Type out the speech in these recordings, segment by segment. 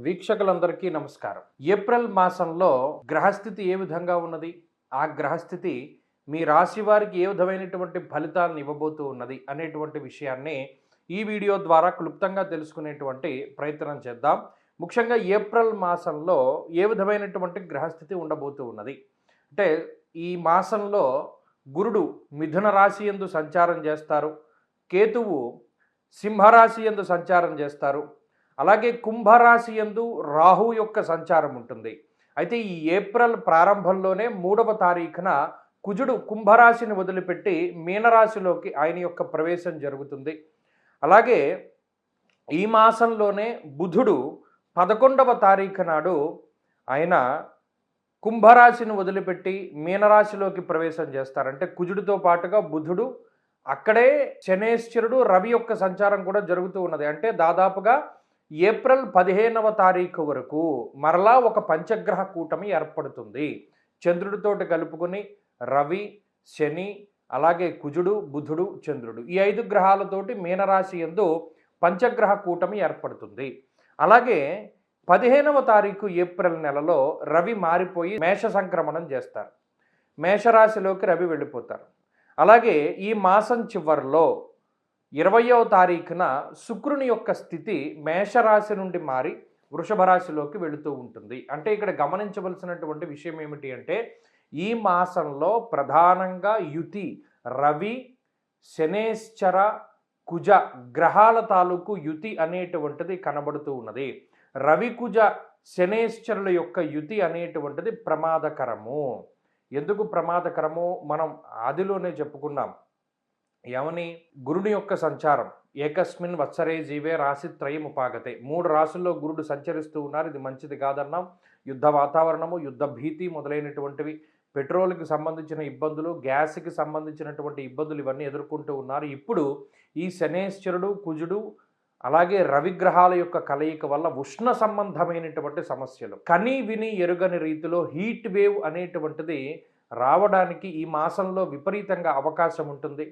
వీక్షకులందరికీ నమస్కారం. ఏప్రిల్ మాసంలో గ్రహస్థితి ఏ విధంగా ఉన్నది? ఆ గ్రహస్థితి మీ రాశి వారికి ఏ విధమైనటువంటి ఫలితాలను ఇవ్వబోతూ ఉన్నది అనేటువంటి విషయాన్ని ఈ వీడియో ద్వారా క్లుప్తంగా తెలుసుకునేటువంటి ప్రయత్నం చేద్దాం. ముఖ్యంగా ఏప్రిల్ మాసంలో ఏ విధమైనటువంటి గ్రహస్థితి ఉండబోతూ ఉన్నది అంటే, ఈ మాసంలో గురుడు మిథున రాశి యందు సంచారం చేస్తారు, కేతువు సింహరాశి యందు సంచారం చేస్తారు, అలాగే కుంభరాశి యందు రాహు యొక్క సంచారం ఉంటుంది. అయితే ఈ ఏప్రిల్ ప్రారంభంలోనే 3వ తారీఖున కుజుడు కుంభరాశిని వదిలిపెట్టి మీనరాశిలోకి ఆయన యొక్క ప్రవేశం జరుగుతుంది. అలాగే ఈ మాసంలోనే బుధుడు 11వ తారీఖు నాడు ఆయన కుంభరాశిని వదిలిపెట్టి మీనరాశిలోకి ప్రవేశం చేస్తారు. అంటే కుజుడితో పాటుగా బుధుడు, అక్కడే శనేశ్వరుడు, రవి యొక్క సంచారం కూడా జరుగుతూ ఉన్నది. అంటే దాదాపుగా ఏప్రిల్ 15వ తారీఖు వరకు మరలా ఒక పంచగ్రహ కూటమి ఏర్పడుతుంది. చంద్రుడితోటి కలుపుకొని రవి, శని, అలాగే కుజుడు, బుధుడు, చంద్రుడు, ఈ 5 గ్రహాలతోటి మీనరాశి యందు పంచగ్రహ కూటమి ఏర్పడుతుంది. అలాగే 15వ తారీఖు ఏప్రిల్ నెలలో రవి మారిపోయి మేష సంక్రమణం చేస్తారు. మేషరాశిలోకి రవి వెళ్ళిపోతారు. అలాగే ఈ మాసం చివరిలో 20వ తారీఖున శుక్రుని యొక్క స్థితి మేషరాశి నుండి మారి వృషభ రాశిలోకి వెళుతూ ఉంటుంది. అంటే ఇక్కడ గమనించవలసినటువంటి విషయం ఏమిటి అంటే, ఈ మాసంలో ప్రధానంగా యుతి రవి, శనేశ్చర, కుజ గ్రహాల తాలూకు యుతి అనేటువంటిది కనబడుతూ ఉన్నది. రవి, కుజ, శనేశ్చరుల యొక్క యుతి అనేటువంటిది ప్రమాదకరము. ఎందుకు ప్రమాదకరము మనం ఆదిలోనే చెప్పుకున్నాం. ఏమని? గురుని యొక్క సంచారం ఏకస్మిన్ వత్సరే జీవే రాశిత్రయం ఉపాగతే. 3 రాశుల్లో గురుడు సంచరిస్తూ ఉన్నారు. ఇది మంచిది కాదన్నాం. యుద్ధ వాతావరణము, యుద్ధ భీతి మొదలైనటువంటివి, పెట్రోల్కి సంబంధించిన ఇబ్బందులు, గ్యాస్కి సంబంధించినటువంటి ఇబ్బందులు ఇవన్నీ ఎదుర్కొంటూ ఉన్నారు. ఇప్పుడు ఈ శనేశ్వరుడు, కుజుడు, అలాగే రవిగ్రహాల యొక్క కలయిక వల్ల ఉష్ణ సంబంధమైనటువంటి సమస్యలు, కని విని ఎరుగని రీతిలో హీట్ వేవ్ అనేటువంటిది రావడానికి ఈ మాసంలో విపరీతంగా అవకాశం ఉంటుంది.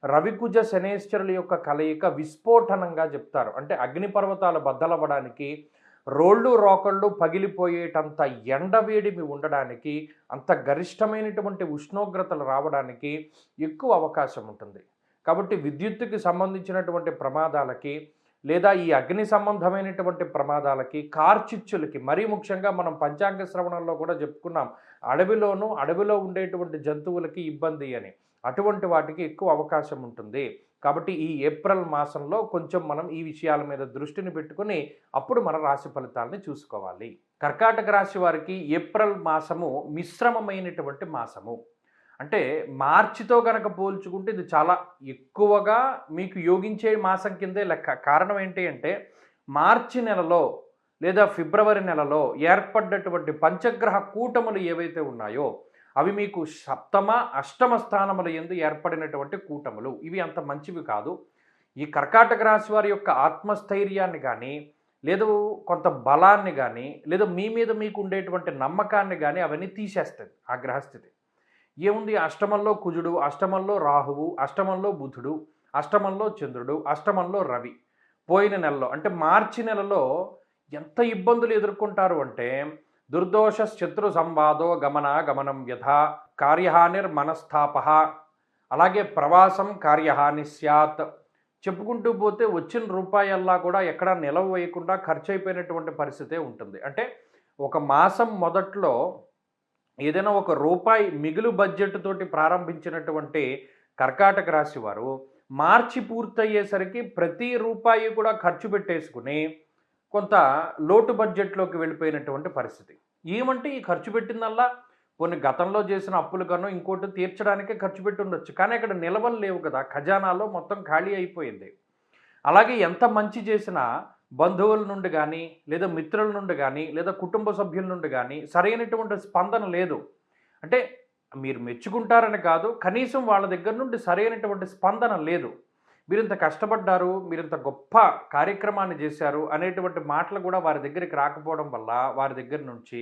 రవికుజ శనేశ్వరుల యొక్క కలయిక విస్ఫోటనంగా చెప్తారు. అంటే అగ్నిపర్వతాలు బద్దలవ్వడానికి, రోళ్ళు రోకళ్ళు పగిలిపోయేటంత ఎండవేడిమి ఉండడానికి, అంత గరిష్టమైనటువంటి ఉష్ణోగ్రతలు రావడానికి ఎక్కువ అవకాశం ఉంటుంది. కాబట్టి విద్యుత్తుకి సంబంధించినటువంటి ప్రమాదాలకి, లేదా ఈ అగ్ని సంబంధమైనటువంటి ప్రమాదాలకి, కార్చిచ్చులకి, మరీ ముఖ్యంగా మనం పంచాంగ శ్రవణంలో కూడా చెప్పుకున్నాం, అడవిలో ఉండేటువంటి జంతువులకి ఇబ్బంది అని, అటువంటి వాటికి ఎక్కువ అవకాశం ఉంటుంది. కాబట్టి ఈ ఏప్రిల్ మాసంలో కొంచెం మనం ఈ విషయాల మీద దృష్టిని పెట్టుకుని అప్పుడు మన రాశి ఫలితాలని చూసుకోవాలి. కర్కాటక రాశి వారికి ఏప్రిల్ మాసము మిశ్రమమైనటువంటి మాసము. అంటే మార్చితో గనక పోల్చుకుంటే ఇది చాలా ఎక్కువగా మీకు యోగించే మాసం కిందే లెక్క. కారణం ఏంటి అంటే, మార్చి నెలలో లేదా ఫిబ్రవరి నెలలో ఏర్పడ్డటువంటి పంచగ్రహ కూటములు ఏవైతే ఉన్నాయో అవి మీకు సప్తమ, అష్టమ స్థానముల యందు ఏర్పడినటువంటి కూటములు. ఇవి అంత మంచివి కాదు. ఈ కర్కాటక రాశి వారి యొక్క ఆత్మస్థైర్యాన్ని కానీ, లేదు కొంత బలాన్ని కానీ, లేదా మీ మీద మీకు ఉండేటువంటి నమ్మకాన్ని కానీ అవన్నీ తీసేస్తుంది ఆ గ్రహస్థితి. ఏముంది? అష్టమంలో కుజుడు, అష్టమంలో రాహువు, అష్టమంలో బుధుడు, అష్టమంలో చంద్రుడు, అష్టమంలో రవి. పోయిన నెలలో అంటే మార్చి నెలలో ఎంత ఇబ్బందులు ఎదుర్కొంటారు అంటే, దుర్దోష శత్రు సంవాదో గమనం వ్యధ, కార్యహానిర్ మనస్తాప, అలాగే ప్రవాసం కార్యహాని స్యాత్. చెప్పుకుంటూ పోతే వచ్చిన రూపాయల్లా కూడా ఎక్కడా నిలవ వేయకుండా ఖర్చు అయిపోయినటువంటి పరిస్థితే ఉంటుంది. అంటే ఒక మాసం మొదట్లో ఏదైనా ఒక రూపాయి మిగులు బడ్జెట్ తోటి ప్రారంభించినటువంటి కర్కాటక రాశి వారు మార్చి పూర్తయ్యేసరికి ప్రతి రూపాయి కూడా ఖర్చు పెట్టేసుకుని కొంత లోటు బడ్జెట్లోకి వెళ్ళిపోయినటువంటి పరిస్థితి. ఏమంటే ఈ ఖర్చు పెట్టిందల్లా కొన్ని గతంలో చేసిన అప్పుల కన్నా ఇంకోటి తీర్చడానికే ఖర్చు పెట్టి ఉండొచ్చు, కానీ అక్కడ నిలవలు లేవు కదా, ఖజానాలో మొత్తం ఖాళీ అయిపోయింది. అలాగే ఎంత మంచి చేసినా బంధువుల నుండి కానీ, లేదా మిత్రుల నుండి కానీ, లేదా కుటుంబ సభ్యుల నుండి కానీ సరైనటువంటి స్పందన లేదు. అంటే మీరు మెచ్చుకుంటారని కాదు, కనీసం వాళ్ళ దగ్గర నుండి సరైనటువంటి స్పందన లేదు. మీరింత కష్టపడ్డారు, మీరింత గొప్ప కార్యక్రమాన్ని చేశారు అనేటువంటి మాటలు కూడా వారి దగ్గరికి రాకపోవడం వల్ల వారి దగ్గర నుంచి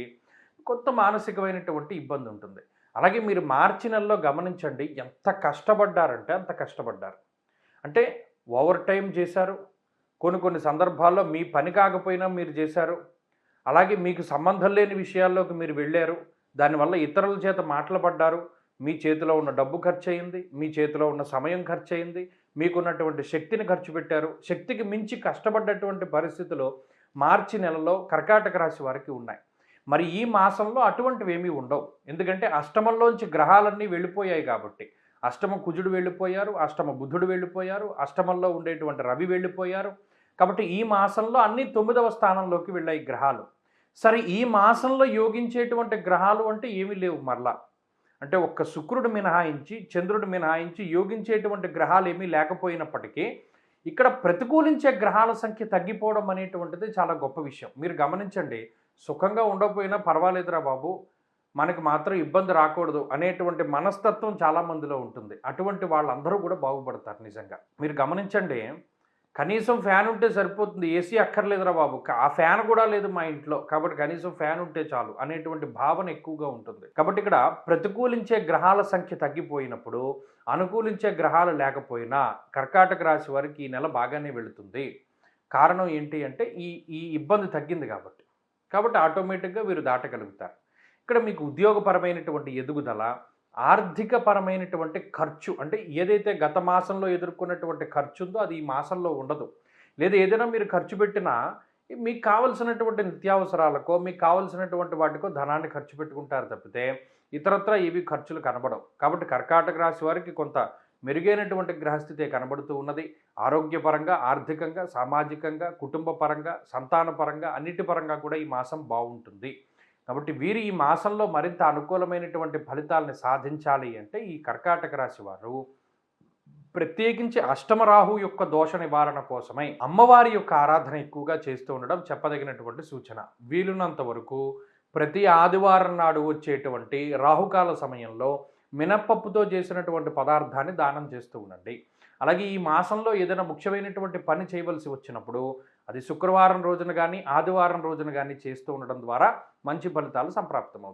కొంత మానసికమైనటువంటి ఇబ్బంది ఉంటుంది. అలాగే మీరు మార్చి నెలలో గమనించండి, ఎంత కష్టపడ్డారంటే అంత కష్టపడ్డారు. అంటే ఓవర్ టైం చేశారు, కొన్ని సందర్భాల్లో మీ పని కాకపోయినా మీరు చేశారు, అలాగే మీకు సంబంధం లేని విషయాల్లోకి మీరు వెళ్ళారు. దానివల్ల ఇతరుల చేత మాటలు పడ్డారు. మీ చేతిలో ఉన్న డబ్బు ఖర్చయింది. మీ చేతిలో ఉన్న సమయం ఖర్చయింది. మీకున్నటువంటి శక్తిని ఖర్చు పెట్టారు. శక్తికి మించి కష్టపడ్డటువంటి పరిస్థితులు మార్చి నెలలో కర్కాటక రాశి వారికి ఉన్నాయి. మరి ఈ మాసంలో అటువంటివేమీ ఉండవు. ఎందుకంటే అష్టమంలోంచి గ్రహాలన్నీ వెళ్ళిపోయాయి కాబట్టి. అష్టమ కుజుడు వెళ్ళిపోయారు. అష్టమ బుధుడు వెళ్ళిపోయారు. అష్టమంలో ఉండేటువంటి రవి వెళ్ళిపోయారు. కాబట్టి ఈ మాసంలో అన్నీ 9వ స్థానంలోకి వెళ్ళాయి గ్రహాలు. సరే ఈ మాసంలో యోగించేటువంటి గ్రహాలు అంటే ఏమీ లేవు మరలా. అంటే ఒక్క శుక్రుడు మినహాయించి, చంద్రుడు మినహాయించి యోగించేటువంటి గ్రహాలు ఏమీ లేకపోయినప్పటికీ, ఇక్కడ ప్రతికూలించే గ్రహాల సంఖ్య తగ్గిపోవడం అనేటువంటిది చాలా గొప్ప విషయం. మీరు గమనించండి, సుఖంగా ఉండకపోయినా పర్వాలేదురా బాబు, మనకు మాత్రం ఇబ్బంది రాకూడదు అనేటువంటి మనస్తత్వం చాలామందిలో ఉంటుంది. అటువంటి వాళ్ళందరూ కూడా బాగుపడతారు నిజంగా. మీరు గమనించండి, కనీసం ఫ్యాన్ ఉంటే సరిపోతుంది, ఏసీ అక్కర్లేదురా బాబు, ఆ ఫ్యాన్ కూడా లేదు మా ఇంట్లో, కాబట్టి కనీసం ఫ్యాన్ ఉంటే చాలు అనేటువంటి భావన ఎక్కువగా ఉంటుంది. కాబట్టి ఇక్కడ ప్రతికూలించే గ్రహాల సంఖ్య తగ్గిపోయినప్పుడు, అనుకూలించే గ్రహాలు లేకపోయినా కర్కాటక రాశి వారికి ఈ నెల బాగానే వెళుతుంది. కారణం ఏంటి అంటే ఈ ఈ ఇబ్బంది తగ్గింది కాబట్టి. కాబట్టి ఆటోమేటిక్గా వీరు దాటగలుగుతారు. ఇక్కడ మీకు ఉద్యోగపరమైనటువంటి ఎదుగుదల, ఆర్థికపరమైనటువంటి ఖర్చు, అంటే ఏదైతే గత మాసంలో ఎదుర్కొన్నటువంటి ఖర్చు ఉందో అది ఈ మాసంలో ఉండదు. లేదా ఏదైనా మీరు ఖర్చు పెట్టినా మీకు కావలసినటువంటి నిత్యావసరాలకో, మీకు కావలసినటువంటి వాటికో ధనాన్ని ఖర్చు పెట్టుకుంటారు తప్పితే ఇతరత్రా ఏవి ఖర్చులు కనబడవు. కాబట్టి కర్కాటక రాశి వారికి కొంత మెరుగైనటువంటి గ్రహస్థితే కనబడుతూ ఉన్నది. ఆరోగ్యపరంగా, ఆర్థికంగా, సామాజికంగా, కుటుంబ పరంగా, సంతాన పరంగా, అన్నిటి పరంగా కూడా ఈ మాసం బాగుంటుంది. కాబట్టి వీరు ఈ మాసంలో మరింత అనుకూలమైనటువంటి ఫలితాలని సాధించాలి అంటే ఈ కర్కాటక రాశి వారు ప్రత్యేకించి అష్టమ రాహు యొక్క దోష నివారణ కోసమై అమ్మవారి యొక్క ఆరాధన ఎక్కువగా చేస్తూ ఉండడం చెప్పదగినటువంటి సూచన. వీలున్నంత వరకు ప్రతి ఆదివారం నాడు వచ్చేటువంటి రాహుకాల సమయంలో మినప్పప్పుతో చేసినటువంటి పదార్థాన్ని దానం చేస్తూ ఉండండి. అలాగే ఈ మాసంలో ఏదైనా ముఖ్యమైనటువంటి పని చేయవలసి వచ్చినప్పుడు అది శుక్రవారం రోజున కానీ, ఆదివారం రోజున కానీ చేస్తూ ఉండడం ద్వారా మంచి ఫలితాలు సంప్రాప్తమవుతాయి.